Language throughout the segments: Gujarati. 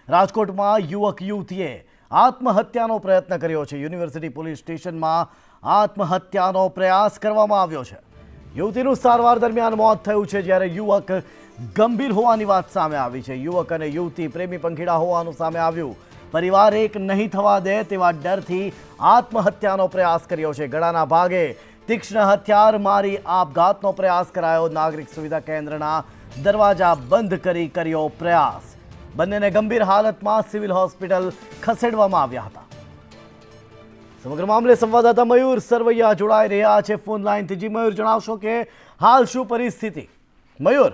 રાજકોટમાં યુવક યુવતીએ આત્મહત્યાનો પ્રયત્ન કર્યો છે। યુનિવર્સિટી પોલીસ સ્ટેશનમાં આત્મહત્યાનો પ્રયાસ કરવામાં આવ્યો છે। યુવતીનું સારવાર દરમિયાન મોત થયું છે, જ્યારે યુવક ગંભીર હોવાની વાત સામે આવી છે। યુવક અને યુવતી પ્રેમી પંખીડા હોવાનું સામે આવ્યું। પરિવાર એક નહીં થવા દે તેવા ડરથી આત્મહત્યાનો પ્રયાસ કર્યો છે। ગળાના ભાગે તીક્ષ્ણ હથિયાર મારી આપઘાતનો પ્રયાસ કરાયો। નાગરિક સુવિધા કેન્દ્રના દરવાજા બંધ કરી કર્યો પ્રયાસ। બંનેને ગંભીર હાલતમાં સિવિલ હોસ્પિટલ ખસેડવામાં આવ્યા હતા। સમગ્ર મામલે સંવાદદાતા મયુર સરવૈયા જોડાઈ રહ્યા છે ફોન લાઈનથી। જી મયુર, જણાવશો કે હાલ શું પરિસ્થિતિ? મયુર,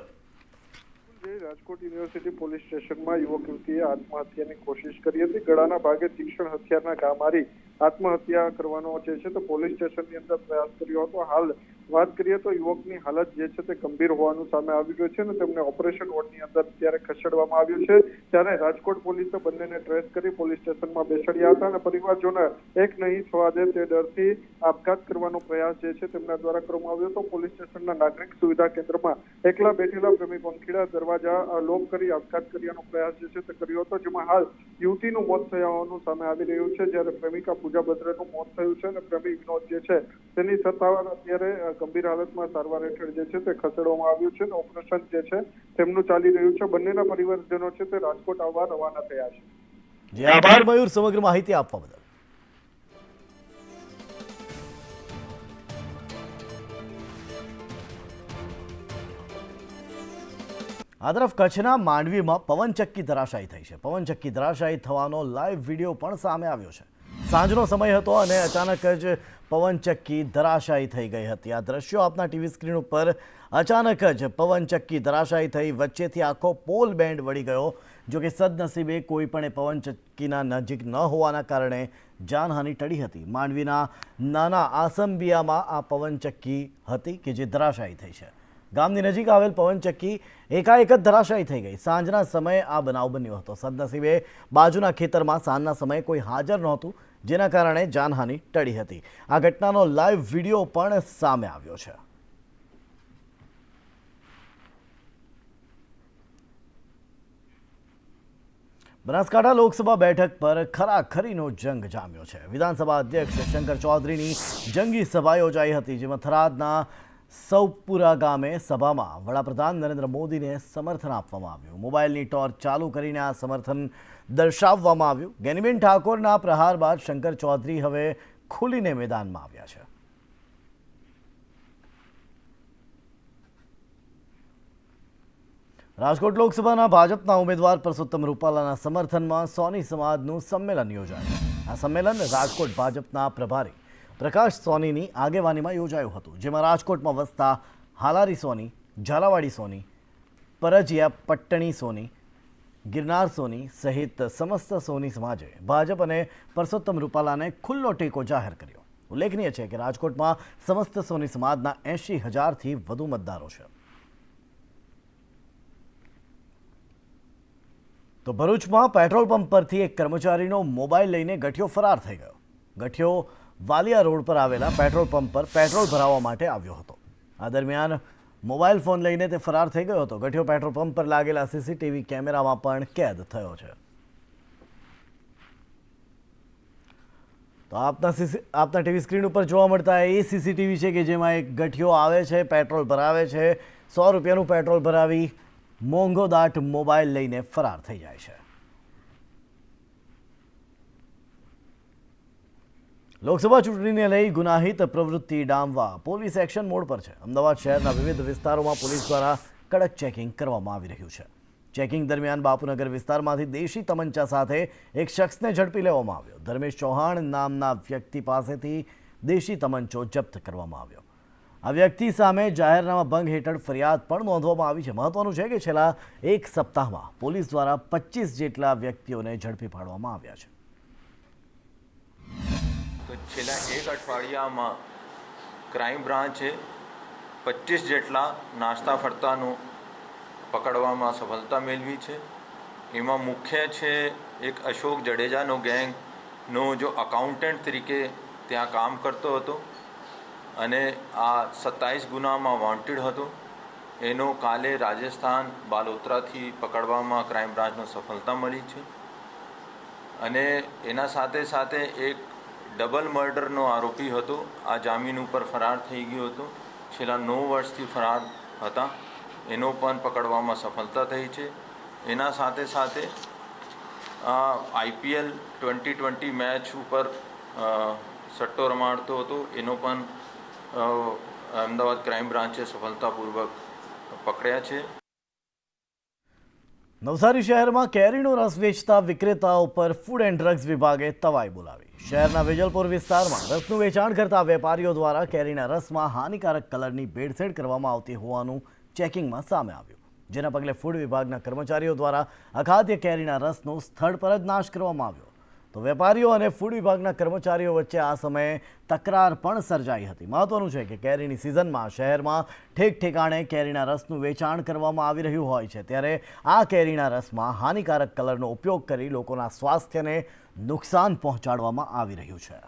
રાજકોટ યુનિવર્સિટી પોલીસ સ્ટેશનમાં યુવક યુવતીએ આત્મહત્યાની કોશિશ કરી હતી। ગળાના ભાગે તીક્ષ્ણ હથિયારના ઘા મારી આત્મહત્યા કરવાનો જે છે તે પોલીસ સ્ટેશનની અંદર પ્રયાસ કર્યો હતો। હાલ વાત કરીએ તો યુવકની હાલત જે છે તે ગંભીર હોવાનું સામે આવી રહ્યું છે અને તેમને ઓપરેશન વોર્ડની અંદર અત્યારે ખસેડવામાં આવ્યું છે। ત્યારે રાજકોટ પોલીસે બંનેને ટ્રેસ કરી પોલીસ સ્ટેશનમાં બેસાડ્યા હતા અને પરિવારજોને એક નહીં થવા દે તે ડરથી આપઘાત કરવાનો પ્રયાસ જે છે તેમના દ્વારા કરવામાં આવ્યો હતો। પોલીસ સ્ટેશનના નાગરિક સુવિધા કેન્દ્રમાં એકલા બેઠેલા પ્રેમી પંખીડા દરવાજા લોક કરી આપઘાત કર્યાનો પ્રયાસ જે છે તે કર્યો હતો, જેમાં હાલ યુવતીનું મોત થયા હોવાનું સામે આવી રહ્યું છે। જ્યારે પ્રેમિકા પૂજા બદ્રેનું મોત થયું છે અને પ્રેમી વિનોદ જે છે તેની સત્તાવાર અત્યારે ગંભીર હાલતમાં સારવાર હેઠળ જે છે તે ખસેડવામાં આવ્યું છે અને ઓપરેશન જે છે તેમનું ચાલી રહ્યું છે। બંનેના પરિવારજનો છે તે રાજકોટ આવવા રવાના થયા છે। જી આભાર મયુર સમગ્ર માહિતી આપવા બદલ। આ તરફ કચ્છના માંડવીમાં પવનચક્કી ધરાશાયી થઈ છે। પવનચક્કી ધરાશાયી થવાનો લાઈવ વિડીયો પણ સામે આવ્યો છે। સાંજનો સમય હતો અને અચાનક જ પવનચક્કી ધરાશાયી થઈ ગઈ હતી। આ દ્રશ્યો આપના ટીવી સ્ક્રીન ઉપર અચાનક જ પવનચક્કી ધરાશાયી થઈ વચ્ચેથી આખો પોલ બેન્ડ વળી ગયો। જો કે સદનસીબે કોઈ પણ પવનચક્કીના નજીક ન હોવાના કારણે જાનહાનિ ટળી હતી। માંડવીના નાના આસંબિયામાં આ પવનચક્કી હતી કે જે ધરાશાયી થઈ છે। ગામની નજીક આવેલ પવનચક્કી એકાએક જ ધરાશાયી થઈ ગઈ। સાંજના સમયે આ બનાવ બન્યો હતો। સદનસીબે બાજુના ખેતરમાં સાંજના સમયે કોઈ હાજર નહોતું, જેના કારણે જાનહાનિ ટળી હતી। આ ઘટનાનો લાઈવ વિડીયો પણ સામે આવ્યો છે। બનાસકાંઠા લોકસભા બેઠક પર ખરાખરીનો જંગ જામ્યો છે। વિધાનસભા અધ્યક્ષ શંકર ચૌધરીની જંગી સભા યોજાઈ હતી, જેમાં થરાદના સૌપુરા ગામે સભામાં વડાપ્રધાન નરેન્દ્ર મોદીને સમર્થન આપવામાં આવ્યું। મોબાઈલની ટોર્ચ ચાલુ કરીને આ સમર્થન દર્શાવવામાં આવ્યું। ગેનીબેન ઠાકોરના પ્રહાર બાદ શંકર ચૌધરી હવે ખુલીને મેદાનમાં આવ્યા છે। રાજકોટ લોકસભાના ભાજપના ઉમેદવાર પરસોત્તમ રૂપાલાના સમર્થનમાં સોની સમાજનું સંમેલન યોજાયું। આ સંમેલન રાજકોટ ભાજપના પ્રભારી પ્રકાશ સોનીની આગેવાનીમાં યોજાયું હતું, જેમાં રાજકોટમાં વસતા હાલારી સોની, ઝાલાવાડી સોની, પરજીયા પટ્ટણી સોની, ગિરનાર સોની સહિત સમસ્ત સોની સમાજે ભાજપ અને પરસોત્તમ રૂપાલાને ખુલ્લો ટેકો જાહેર કર્યો। ઉલ્લેખનીય છે કે રાજકોટમાં સમસ્ત સોની સમાજના 80,000થી વધુ મતદારો છે। તો ભરૂચમાં પેટ્રોલ પંપ પરથી એક કર્મચારીનો મોબાઈલ લઈને ગઠિયો ફરાર થઈ ગયો। ગઠિયો વાલિયા રોડ પર આવેલા પેટ્રોલ પંપ પર પેટ્રોલ ભરાવવા માટે આવ્યો હતો। આ દરમિયાન મોબાઈલ ફોન લઈને તે ફરાર થઈ ગયો હતો। ગઠિયો પેટ્રોલ પંપ પર લાગેલા સીસીટીવી કેમેરામાં પણ કેદ થયો છે। તો આપના ટીવી સ્ક્રીન ઉપર જોવા મળતા એ સીસીટીવી છે કે જેમાં એક ગઠિયો આવે છે, પેટ્રોલ ભરાવે છે, 100 રૂપિયાનું પેટ્રોલ ભરાવી મોંઘો દાટ મોબાઈલ લઈને ફરાર થઈ જાય છે। લોકસભા ચૂંટણીને લઈ ગુનાહિત પ્રવૃત્તિ ડામવા પોલીસ એક્શન મોડ પર છે। અમદાવાદ શહેરના વિવિધ વિસ્તારોમાં પોલીસ દ્વારા કડક ચેકિંગ કરવામાં આવી રહ્યું છે। ચેકિંગ દરમિયાન બાપુનગર વિસ્તારમાંથી દેશી તમંચા સાથે એક શખ્સને ઝડપી લેવામાં આવ્યો। ધર્મેશ ચૌહાણ નામના વ્યક્તિ પાસેથી દેશી તમંચો જપ્ત કરવામાં આવ્યો। આ વ્યક્તિ સામે જાહેરનામા ભંગ હેઠળ ફરિયાદ પણ નોંધવામાં આવી છે। મહત્વનું છે કે છેલ્લા એક સપ્તાહમાં પોલીસ દ્વારા 25 જેટલા વ્યક્તિઓને ઝડપી પાડવામાં આવ્યા છે। તો છેલ્લા એક અઠવાડિયામાં ક્રાઇમ બ્રાન્ચે 25 જેટલા નાસ્તા ફરતાનું પકડવામાં સફળતા મેળવી છે। એમાં મુખ્ય છે એક અશોક જડેજાનો ગેંગનો જો અકાઉન્ટન્ટ તરીકે ત્યાં કામ કરતો હતો અને આ 27 ગુનામાં વોન્ટેડ હતો એનો કાલે રાજસ્થાન બાલોતરાથી પકડવામાં ક્રાઇમ બ્રાન્ચને સફળતા મળી છે અને એના સાથે સાથે એક ડબલ મર્ડરનો આરોપી હતો, આ જામીન ઉપર ફરાર થઈ ગયો હતો, છેલ્લા 9 વર્ષથી ફરાર હતા, એનો પણ પકડવામાં સફળતા થઈ છે. એના સાથે સાથે IPL 2020 મેચ ઉપર સટ્ટો રમાડતો હતો, એનો પણ અમદાવાદ ક્રાઇમ બ્રાન્ચે સફળતાપૂર્વક પકડ્યા છે. નવસારી શહેરમાં કેરીનો રસ વેચતા વિક્રેતાઓ પર ફૂડ એન્ડ ડ્રગ્સ વિભાગે તવાઈ બોલાવી. શહેરના વેજલપુર વિસ્તારમાં રસનું વેચાણ કરતા વેપારીઓ દ્વારા કેરીના રસમાં હાનિકારક કલરની ભેળસેળ કરવામાં આવતી હોવાનું ચેકિંગમાં સામે આવ્યું, જેના પગલે ફૂડ વિભાગના કર્મચારીઓ દ્વારા અખાદ્ય કેરીના રસનો સ્થળ પર જ નાશ કરવામાં આવ્યો. તો વેપારીઓ અને ફૂડ વિભાગના કર્મચારીઓ વચ્ચે આ સમયે તકરાર પણ સર્જાઈ હતી. મહત્વનું છે કે કેરીની સિઝનમાં શહેરમાં ઠેક ઠેકાણે કેરીના રસનું વેચાણ કરવામાં આવી રહ્યું હોય છે, ત્યારે આ કેરીના રસમાં હાનિકારક કલરનો ઉપયોગ કરી લોકોના સ્વાસ્થ્યને નુકસાન પહોંચાડવામાં આવી રહ્યું છે.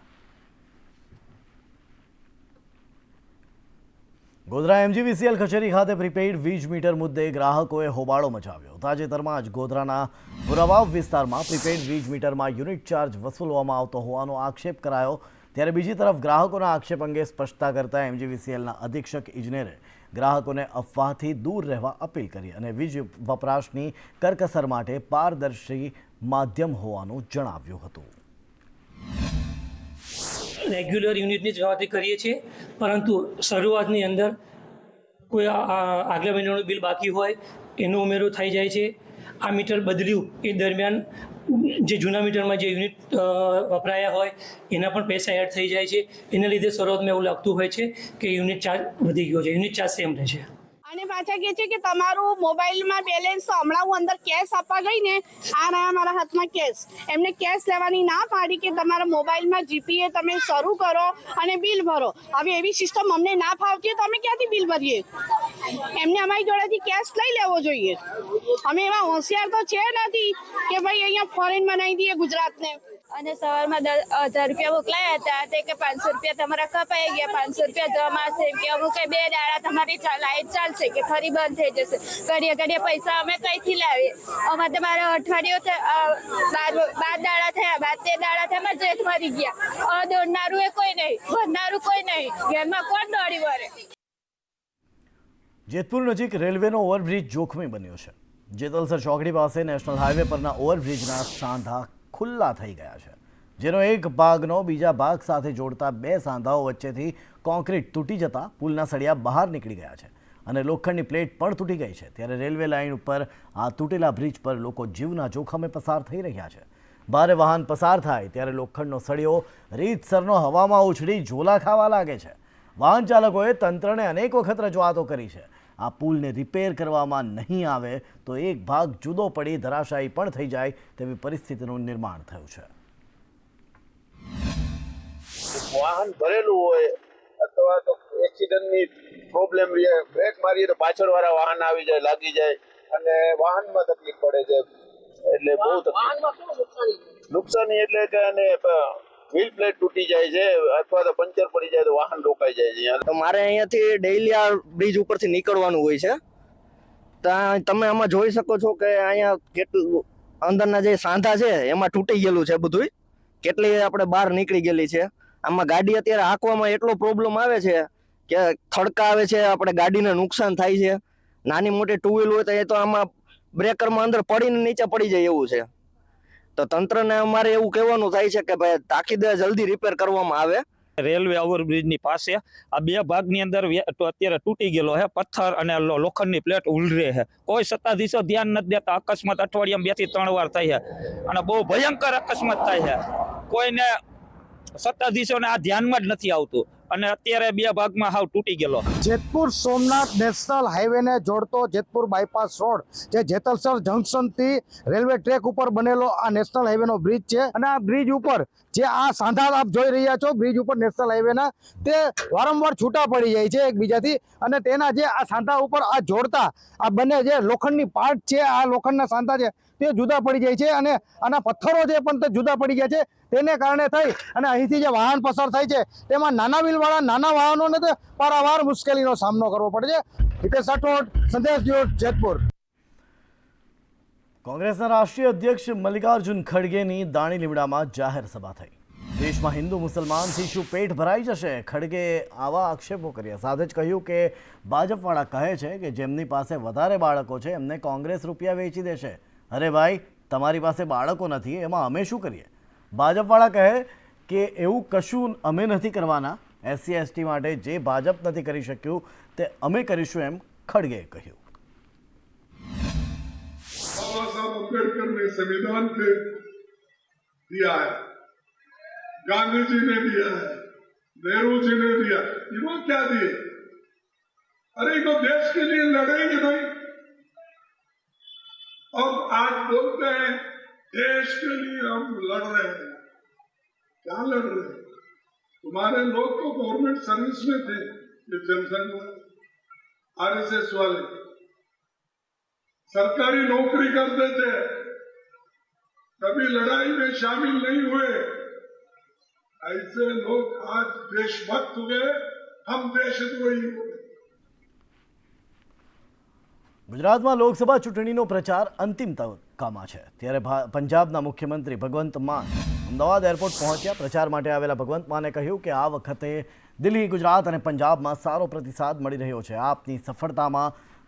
ગોધરા MGVCL કચેરી ખાતે પ્રીપેઇડ વીજ મીટર મુદ્દે ગ્રાહકોએ હોબાળો મચાવ્યો. તાજેતરમાં જ ગોધરાના પુરાવાવ વિસ્તારમાં પ્રીપેઇડ વીજ મીટરમાં યુનિટ ચાર્જ વસૂલવામાં આવતો હોવાનો આક્ષેપ કરાયો, ત્યારે બીજી તરફ ગ્રાહકોના આક્ષેપ અંગે સ્પષ્ટતા કરતા MGVCLના અધિક્ષક ઇજનેરે ગ્રાહકોને અફવાથી દૂર રહેવા અપીલ કરી અને વીજ વપરાશની કરકસર માટે પારદર્શી માધ્યમ હોવાનું જણાવ્યું હતું. રેગ્યુલર યુનિટની જ ગણતરી કરીએ છીએ, પરંતુ શરૂઆતની અંદર કોઈ આગલા મહિનાનું બિલ બાકી હોય એનો ઉમેરો થઈ જાય છે. આ મીટર બદલ્યું એ દરમિયાન જે જૂના મીટરમાં જે યુનિટ વપરાયા હોય એના પણ પૈસા એડ થઈ જાય છે. એના લીધે શરૂઆતમાં એવું લાગતું હોય છે કે યુનિટ ચાર્જ વધી ગયો છે, યુનિટ ચાર્જ સેમ રહે છે. અને પાછા કહે છે કે તમારું મોબાઈલમાં બેલેન્સ, તો હમણાં હું અંદર કેશ આપવા ગઈ ને, આ રહ્યા મારા હાથમાં કેશ, એમને કેશ લેવાની ના પાડી કે તમારા મોબાઈલમાં GPay તમે શરૂ કરો અને બિલ ભરો. હવે એવી સિસ્ટમ અમને ના ફાવતી હોય તો અમે ક્યાંથી બિલ ભરીએ? એમને અમારી જોડેથી કેશ લઈ લેવો જોઈએ. અમે એવા હોશિયાર તો છે નથી કે ભાઈ અહીંયા ફોરેન બનાવી દઈએ ગુજરાતને. અને સવારમાં 1000 રૂપિયા મોકલાયા હતા તે કે 500 રૂપિયા તમારા કપાઈ ગયા, 500 રૂપિયા જમા છે કે અમુક 2 દાડા તમારી લાઈટ ચાલશે કે ફરી બંધ થઈ જશે. ઘડીએ પૈસા અમે કઈથી લાવીએ? અમારે મારે અઠવાડિયું 12 દાડા થયા, 13 દાડા થયા, જેઠ મરી ગયા. દોડનારું એ કોઈ નહીં, ભરનારું કોઈ નહીં, ઘરમાં કોણ દોડી વળે? જેતપુર નજીક રેલવેનો ઓવરબ્રિજ જોખમી બન્યો છે. જેતલસર ચોકડી પાસે નેશનલ હાઈવે પરના ઓવરબ્રિજના સાંધા ખુલ્લા થઈ ગયા છે, જેનો એક ભાગનો બીજા ભાગ સાથે જોડતા 2 સાંધાઓ વચ્ચેથી કોન્ક્રીટ તૂટી જતા પુલના સળિયા બહાર નીકળી ગયા છે અને લોખંડની પ્લેટ પણ તૂટી ગઈ છે. ત્યારે રેલવે લાઇન ઉપર આ તૂટેલા બ્રિજ પર લોકો જીવના જોખમે પસાર થઈ રહ્યા છે. ભારે વાહન પસાર થાય ત્યારે લોખંડનો સળિયો રીતસરનો હવામાં ઉછળી ઝોલા ખાવા લાગે છે. વાહન ચાલકોએ તંત્રને અનેક વખત રજૂઆતો કરી છે. આ પુલને રિપેર કરવામાં નહીં આવે તો એક ભાગ જુદો પડી ધરાશાયી પણ થઈ જાય તેવી પરિસ્થિતિનું નિર્માણ થયું છે. વાહન ભરેલું હોય અથવા તો એક્સિડન્ટની પ્રોબ્લેમ રહે, બ્રેક મારીએ તો પાછળવાળા વાહન આવી જાય, લાગી જાય અને વાહનમાં તકલીફ પડે છે. એટલે બહુ તકલીફ નુકસાની એટલે કે અને વ્હીલ પ્લેટ તૂટી જાય છે અથવા તો પંચર પડી જાય તો વાહન રોકાઈ જાય છે. તો મારે અહીંયાથી ડેઈલી આ બ્રિજ ઉપરથી નીકળવાનું હોય છે. ત્યાં તમે આમાં જોઈ શકો છો કે અહીંયા કેટલું અંદરના જે સાંધા છે એમાં તૂટી ગયેલું છે બધું, કેટલી આપણે બહાર નીકળી ગયેલી છે. આમાં ગાડી અત્યારે હાંકવામાં એટલો પ્રોબ્લેમ આવે છે કે ખડકા આવે છે, આપણે ગાડીને નુકસાન થાય છે. નાની મોટી ટુ વ્હીલ હોય તો એ તો આમાં બ્રેકરમાં અંદર પડીને નીચે પડી જાય એવું છે. તો તંત્રને અમારે એવું કહેવાનું થાય છે કે ભાઈ તાકીદે જલ્દી રિપેર કરવામાં આવે. રેલવે ઓવરબ્રિજની પાસે આ 2 ભાગની અંદર અત્યારે તૂટી ગયેલો છે, પથ્થર અને લોખંડની પ્લેટ ઉલરે છે. કોઈ સત્તાધીશો ધ્યાન નથી દેતા. અકસ્માત અઠવાડિયામાં 2 થી 3 વાર થાય છે અને બહુ ભયંકર અકસ્માત થાય છે. કોઈને સત્તાધીશોને આ ધ્યાનમાં જ નથી આવતું અને અત્યારે 2 ભાગમાં હાવ તૂટી ગયેલો. જેતપુર સોમનાથ નેશનલ હાઈવેને જોડતો જેતપુર બાયપાસ રોડ, જે જેતલસર જંકશનથી રેલવે ટ્રેક ઉપર બનેલો આ નેશનલ હાઈવેનો બ્રિજ છે. અને આ બ્રિજ ઉપર જે આ સાંધા આપ જોઈ રહ્યા છો બ્રિજ ઉપર નેશનલ હાઈવેના, તે વારંવાર છૂટા પડી જાય છે એકબીજાથી અને તેના જે આ સાંધા ઉપર આ જોડતા આ બંને જે લોખંડની પાર્ટ છે, આ લોખંડના સાંધા છે તે જુદા પડી જાય છે અને આના પથ્થરો જે પણ તે જુદા પડી ગયા છે. તેને કારણે થઈ અને અહીંથી જે વાહન પસાર થાય છે તેમાં નાના વ્હીલવાળા નાના વાહનોને તે પારાવાર મુશ્કેલીનો સામનો કરવો પડે છે. हितेश राठौड़, संदेश न्यूज, जेतपुर। કોંગ્રેસના રાષ્ટ્રીય અધ્યક્ષ મલ્લિકાર્જુન ખડગેની દાણી લીમડામાં જાહેર સભા થઈ. દેશમાં હિન્દુ મુસલમાનથી શું પેટ ભરાઈ જશે? ખડગે આવા આક્ષેપો કર્યા. સાથે જ કહ્યું કે ભાજપવાળા કહે છે કે જેમની પાસે વધારે બાળકો છે એમને કોંગ્રેસ રૂપિયા વેચી દેશે. અરે ભાઈ, તમારી પાસે બાળકો નથી, એમાં અમે શું કરીએ? ભાજપવાળા કહે કે એવું કશું અમે નથી કરવાના. SC ST માટે જે ભાજપ નથી કરી શક્યું તે અમે કરીશું એમ ખડગેએ કહ્યું. बाबा साहब अम्बेडकर ने संविधान पे दिया है, गांधी जी ने दिया है, नेहरू जी ने दिया, इन्होंने क्या दिए? अरे इनको देश के लिए लड़ेंगे भाई। अब आज बोलते हैं देश के लिए हम लड़ रहे हैं। क्या लड़ रहे हैं? तुम्हारे लोग तो गवर्नमेंट सर्विस में थे, ये जनसंघ वाले, RSS वाले सरकारी नौकरी करते थे, कभी लड़ाई में शामिल नहीं हुए। ऐसे लोग आज देशभक्त हुए, हम देशद्रोही हुए। ગુજરાતમાં લોકસભા ચૂંટણીનો પ્રચાર અંતિમ તબક્કામાં છે. ત્યારે પંજાબના મુખ્યમંત્રી ભગવંત માન અમદાવાદ એરપોર્ટ પહોંચ્યા. પ્રચાર માટે આવેલા ભગવંત માને કહ્યું કે આ વખતે દિલ્હી, ગુજરાત અને પંજાબમાં સારો પ્રતિસાદ મળી રહ્યો છે. આપની સફળતામાં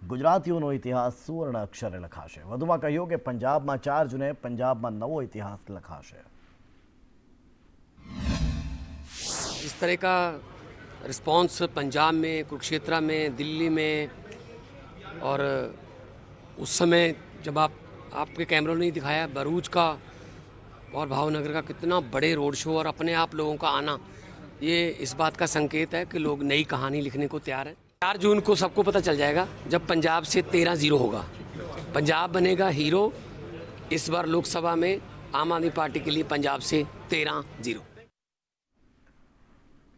ગુજરાતીઓનો ઇતિહાસ સુવર્ણ અક્ષરે લખાશે. વધુમાં કહ્યું કે પંજાબમાં 4 જૂને પંજાબમાં નવો ઇતિહાસ લખાશે. इस तरह का रिस्पांस पंजाब में, कुरुक्षेत्र में, दिल्ली में, और उस समय जब आपके कैमरों ने दिखाया भरूच का और भावनगर का कितना बड़े रोड शो और अपने आप लोगों का आना, ये इस बात का संकेत है कि लोग नई कहानी लिखने को तैयार हैं। 4 जून को सबको पता चल जाएगा जब पंजाब से 13-0 होगा। पंजाब बनेगा हीरो। इस बार लोकसभा में आम आदमी पार्टी के लिए पंजाब से 13-0।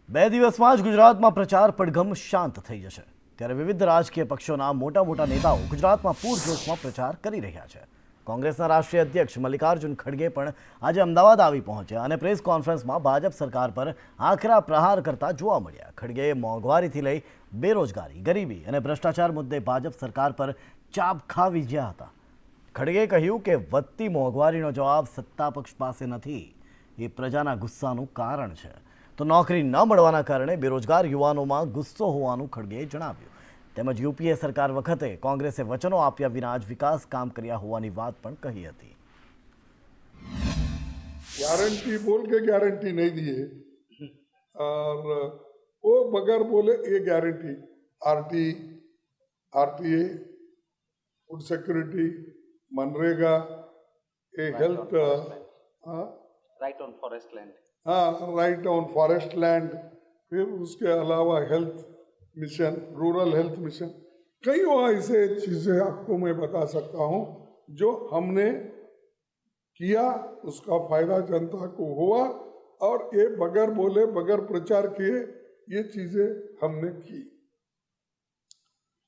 2 દિવસમાં જ ગુજરાતમાં પ્રચાર પડઘમ શાંત થઈ જશે. ત્યારે વિવિધ રાજકીય પક્ષોના મોટા મોટા નેતાઓ ગુજરાતમાં પૂરજોશમાં પ્રચાર કરી રહ્યા છે. કોંગ્રેસના રાષ્ટ્રીય અધ્યક્ષ મલ્લિકાર્જુન ખડગે પણ આજે અમદાવાદ આવી પહોંચ્યા અને પ્રેસ કોન્ફરન્સમાં ભાજપ સરકાર પર આકરા પ્રહાર કરતા જોવા મળ્યા. ખડગેએ મોંઘવારીથી લઈ બેરોજગારી, ગરીબી અને ભ્રષ્ટાચાર મુદ્દે ભાજપ સરકાર પર ચાબખા વીજ્યા હતા. ખડગેએ કહ્યું કે વધતી મોંઘવારીનો જવાબ સત્તા પક્ષ પાસે નથી, એ પ્રજાના ગુસ્સાનું કારણ છે. તો નોકરી ન મળવાના કારણે બેરોજગાર યુવાનોમાં ગુસ્સો હોવાનું ખડગેએ જણાવ્યું. તેમજ યુપીએ સરકાર વખતે કોંગ્રેસે વચનો આપ્યા વિના જ વિકાસ કામ કર્યા હોવાની વાત પણ કહી હતી. गारंटी बोल के गारंटी नहीं दिए और वो बगैर बोले ये guarantee RTA, food security, MNREGA, ये health, right on forest land, हाँ राइट ऑन फॉरेस्ट लैंड, फिर उसके अलावा health mission, rural health mission, कई ऐसे चीज़ें आपको मैं बता सकता हूँ जो हमने किया, उसका फायदा जनता को हुआ और ये बगैर बोले, बगैर प्रचार किए ये चीज़ें हमने की।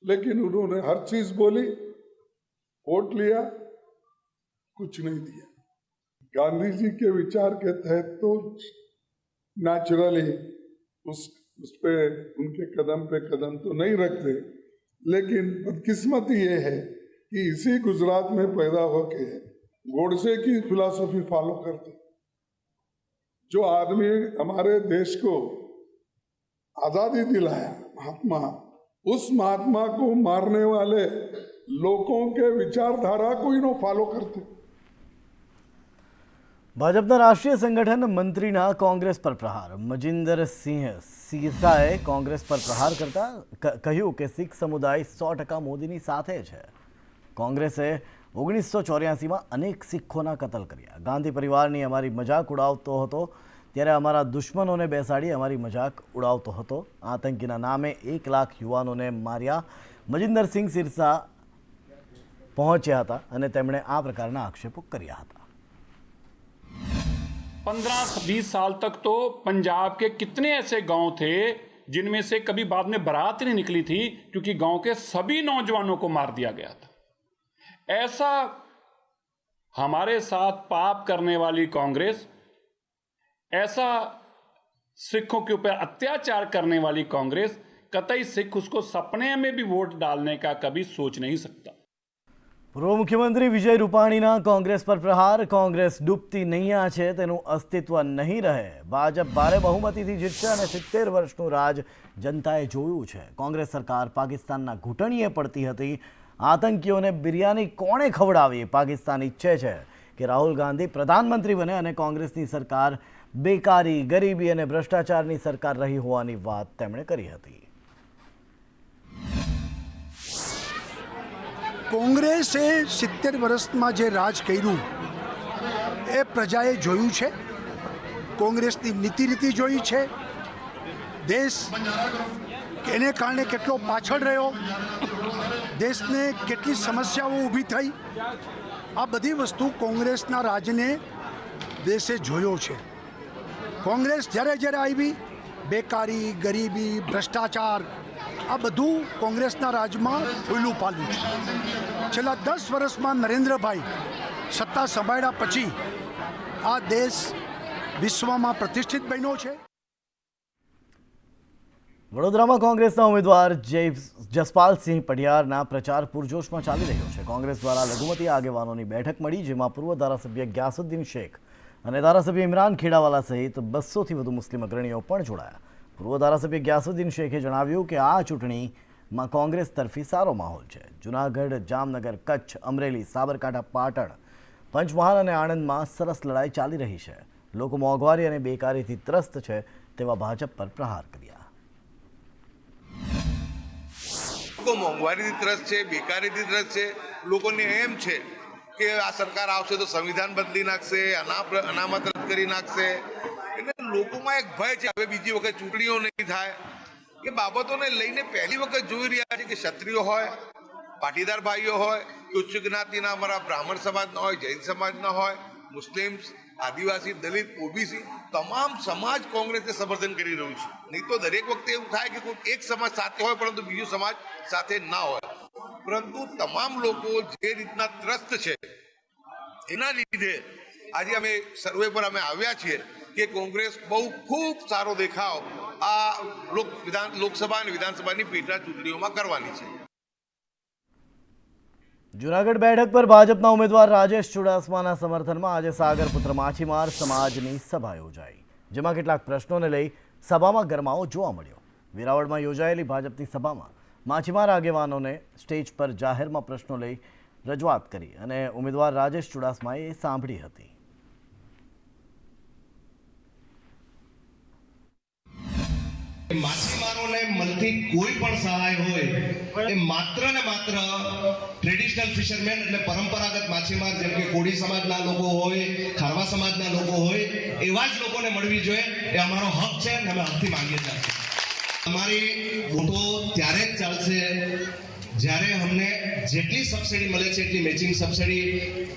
लेकिन उन्होंने हर चीज़ बोली, वोट लिया, कुछ नहीं दिया। गांधी जी के विचार के तहत तो नेचुरली उस पे उनके कदम पे कदम तो नहीं रखते, लेकिन बदकिस्मती ये है कि इसी गुजरात में पैदा होके गोडसे की फिलॉसफी फॉलो करते। जो आदमी हमारे देश को आज़ादी दिलाया, महात्मा, उस महात्मा को मारने वाले लोगों के विचारधारा को इन्हों फॉलो करते। ભાજપના રાષ્ટ્રીય સંગઠન મંત્રીના કોંગ્રેસ પર પ્રહાર. મજિન્દર સિંહ સિરસાએ કોંગ્રેસ પર પ્રહાર કરતા કહ્યું કે શીખ સમુદાય 100% મોદીની સાથે છે. કોંગ્રેસે 1984માં અનેક શીખોના કતલ કર્યા. ગાંધી પરિવારની અમારી મજાક ઉડાવતો હતો, ત્યારે અમારા દુશ્મનોને બેસાડી અમારી મજાક ઉડાવતો હતો. આતંકીના નામે 1 લાખ યુવાનોને માર્યા. મજિન્દર સિંહ સિરસા પહોંચ્યા હતા અને તેમણે આ પ્રકારના આક્ષેપો કર્યા હતા. 15-20 साल तक तो पंजाब के कितने ऐसे गांव थे जिनमें से कभी बाद में बारात नहीं निकली थी, क्योंकि गांव के सभी नौजवानों को मार दिया गया था। ऐसा हमारे साथ पाप करने वाली कांग्रेस, ऐसा सिखों के ऊपर अत्याचार करने वाली कांग्रेस कतई सिख उसको सपने में भी वोट डालने का कभी सोच नहीं सकता। પૂર્વ મુખ્યમંત્રી વિજય રૂપાણીના કોંગ્રેસ પર પ્રહાર, કોંગ્રેસ ડૂબતી નૈયા છે, તેનું અસ્તિત્વ નહીં રહે, ભાજપ ભારે બહુમતીથી જીતશે અને 70 વર્ષનું રાજ જનતાએ જોયું છે। કોંગ્રેસ સરકાર પાકિસ્તાનના ઘૂંટણીએ પડતી હતી, આતંકીઓને બિરયાની કોણે ખવડાવી? પાકિસ્તાન ઈચ્છે છે કે રાહુલ ગાંધી પ્રધાનમંત્રી બને અને કોંગ્રેસની સરકાર બેકારી, ગરીબી અને ભ્રષ્ટાચારની સરકાર રહી હોવાની વાત તેમણે કરી હતી। કોંગ્રેસે 70 વર્ષમાં જે રાજ કર્યું એ પ્રજાએ જોયું છે। કોંગ્રેસની નીતિ રીતિ જોઈ છે। દેશ એને કારણે કેટલો પાછળ રહ્યો, દેશને કેટલી સમસ્યાઓ ઊભી થઈ, આ બધી વસ્તુ કોંગ્રેસના રાજને દેશે જોયો છે। કોંગ્રેસ જ્યારે જ્યારે આવી, બેકારી, ગરીબી, ભ્રષ્ટાચાર આ બધું કોંગ્રેસના રાજમાં ફૂલું પાલ્યું છે। છેલ્લા 10 વર્ષમાં નરેન્દ્રભાઈ સત્તા સંભાળ્યા પછી આ દેશ વિશ્વમાં પ્રતિષ્ઠિત બન્યો છે। વડોદરામાં કોંગ્રેસના ઉમેદવાર જસપાલસિંહ પઢિયારના પ્રચાર પૂરજોશમાં ચાલી રહ્યો છે। કોંગ્રેસ દ્વારા લઘુમતી આગેવાનોની બેઠક મળી, જેમાં પૂર્વ ધારાસભ્ય ગ્યાસુદ્દીન શેખ અને ધારાસભ્ય ઇમરાન ખેડાવાલા સહિત 200થી વધુ મુસ્લિમ અગ્રણીઓ પણ જોડાયા। પૂર્વ ધારાસભ્ય ગ્યાસુદ્દીન શેખે જણાવ્યું કે આ ચૂંટણીમાં કોંગ્રેસ તરફી સારો માહોલ છે। જૂનાગઢ, જામનગર, કચ્છ, અમરેલી, સાબરકાંઠા, પાટણ, પંચમહાલ અને આણંદમાં સરસ લડાઈ ચાલી રહી છે। લોકો મોંઘવારી અને બેકારીથી ત્રસ્ત છે તેવા ભાજપ પર પ્રહાર કર્યા। લોકો મોંઘવારીથી ત્રસ્ત છે, બેકારીથી ત્રસ્ત છે। લોકોને એમ છે કે આ સરકાર આવશે તો સંવિધાન બદલી નાખશે, અનામત રદ કરી નાખશે। એટલે લોકોમાં એક ભય છે, હવે બીજી વખત ચૂંટણીઓ નહીં થાય। એ બાબતોને લઈને પહેલી વખત જોઈ રહ્યા છે કે ક્ષત્રિયો હોય, પાટીદાર ભાઈઓ હોય, ઉચ્ચ જ્ઞાતિના અમારા બ્રાહ્મણ સમાજના હોય, જૈન સમાજના હોય, મુસ્લિમ્સ, આદિવાસી, દલિત, ઓબીસી તમામ સમાજ કોંગ્રેસને સમર્થન કરી રહ્યું છે। નહીં તો દરેક વખતે એવું થાય કે કોઈ એક સમાજ સાથે હોય પરંતુ બીજો સમાજ સાથે ના હોય। પરંતુ તમામ લોકો જે રીતના ત્રસ્ત છે એના લીધે આજે અમે સર્વે પર અમે આવ્યા છીએ કે કોંગ્રેસ બહુ ખૂબ સારો દેખાવ આ લોકસભા અને વિધાનસભાની પેટા ચૂંટણીઓમાં કરવાની છે। જૂનાગઢ બેઠક પર ભાજપના ઉમેદવાર રાજેશ ચુડાસમાના સમર્થનમાં આજે સાગરપુત્ર માછીમાર સમાજની સભા યોજાઈ, જેમાં કેટલાક પ્રશ્નોને લઈ સભામાં ગરમાવો જોવા મળ્યો। વેરાવળમાં યોજાયેલી ભાજપની સભામાં માછીમાર આગેવાનોને સ્ટેજ પર જાહેરમાં પ્રશ્નો લઈ રજૂઆત કરી અને ઉમેદવાર રાજેશ ચુડાસમાએ સાંભળી હતી। માછીમારોને મળતી કોઈ પણ સહાય હોય એ માત્ર ને માત્ર ટ્રેડિશનલ ફિશરમેન એટલે પરંપરાગત માછીમાર જેમ કે કોળી સમાજના લોકો હોય, ખારવા સમાજના લોકો હોય એવા જ લોકોને મળવી જોઈએ। એ અમારો હક છે અને અમે હકથી માંગીએ છીએ। અમારી વોટો ત્યારે જ ચાલશે જ્યારે અમને જેટલી સબસિડી મળે છે એટલી મેચિંગ સબસિડી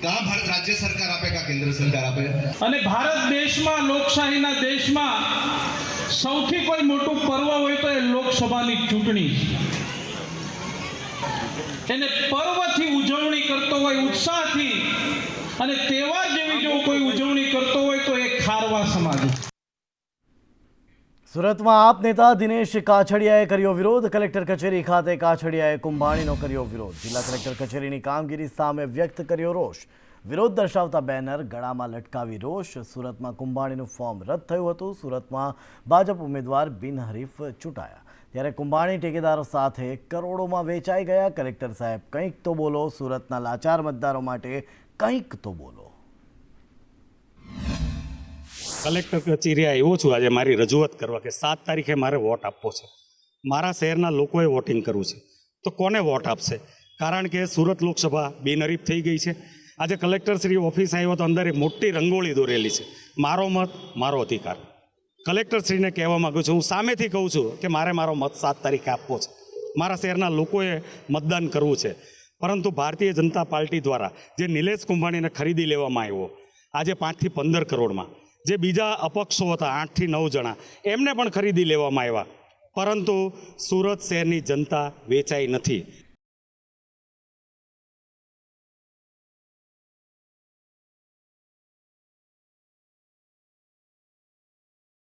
કા ભારત રાજ્ય સરકાર આપે કા કેન્દ્ર સરકાર આપે। અને ભારત દેશમાં, લોકશાહીના દેશમાં સૌથી કોઈ મોટું પર્વ હોય તો એ લોકસભાની ચૂંટણી। એને પર્વથી ઉજવણી કરતો હોય, ઉત્સાહથી, અને તહેવાર જેવી જો કોઈ ઉજવણી કરતો હોય તો એ ખારવા સમાજ। સુરતમાં આપ નેતા દિનેશ કાછડિયાએ કર્યો વિરોધ। કલેક્ટર કચેરી ખાતે કાછડિયાએ કુંભાણીનો કર્યો વિરોધ। જિલ્લા કલેક્ટર કચેરીની કામગીરી સામે વ્યક્ત કર્યો રોષ। વિરોધ દર્શાવતા બેનર ગળામાં લટકાવી રોષ। સુરતમાં કુંભાણીનું ફોર્મ રદ થયું હતું। સુરતમાં ભાજપ ઉમેદવાર બિનહરીફ ચૂંટાયા, ત્યારે કુંભાણી ઠેકેદારો સાથે કરોડોમાં વેચાઈ ગયા। કલેક્ટર સાહેબ કંઈક તો બોલો, સુરતના લાચાર મતદારો માટે કંઈક તો બોલો। કલેક્ટર કચેરી આવ્યો છું આજે મારી રજૂઆત કરવા કે 7 તારીખે મારે વોટ આપવો છે। મારા શહેરના લોકોએ વોટિંગ કરવું છે, તો કોને વોટ આપશે? કારણ કે સુરત લોકસભા બિનહરીફ થઈ ગઈ છે। આજે કલેક્ટર શ્રી ઓફિસ આવ્યો તો અંદર એક મોટી રંગોળી દોરેલી છે, મારો મત મારો અધિકાર। કલેક્ટર શ્રીને કહેવા માગું છું, હું સામેથી કહું છું કે મારે મારો મત 7 તારીખે આપવો છે। મારા શહેરના લોકોએ મતદાન કરવું છે, પરંતુ ભારતીય જનતા પાર્ટી દ્વારા જે નિલેશ કુંભાણીને ખરીદી લેવામાં આવ્યો આજે 5 થી 15 કરોડમાં, જે બીજા અપક્ષો હતા 8 થી 9 જણા એમને પણ ખરીદી લેવામાં આવ્યા, પરંતુ સુરત શહેરની જનતા વેચાઈ નથી।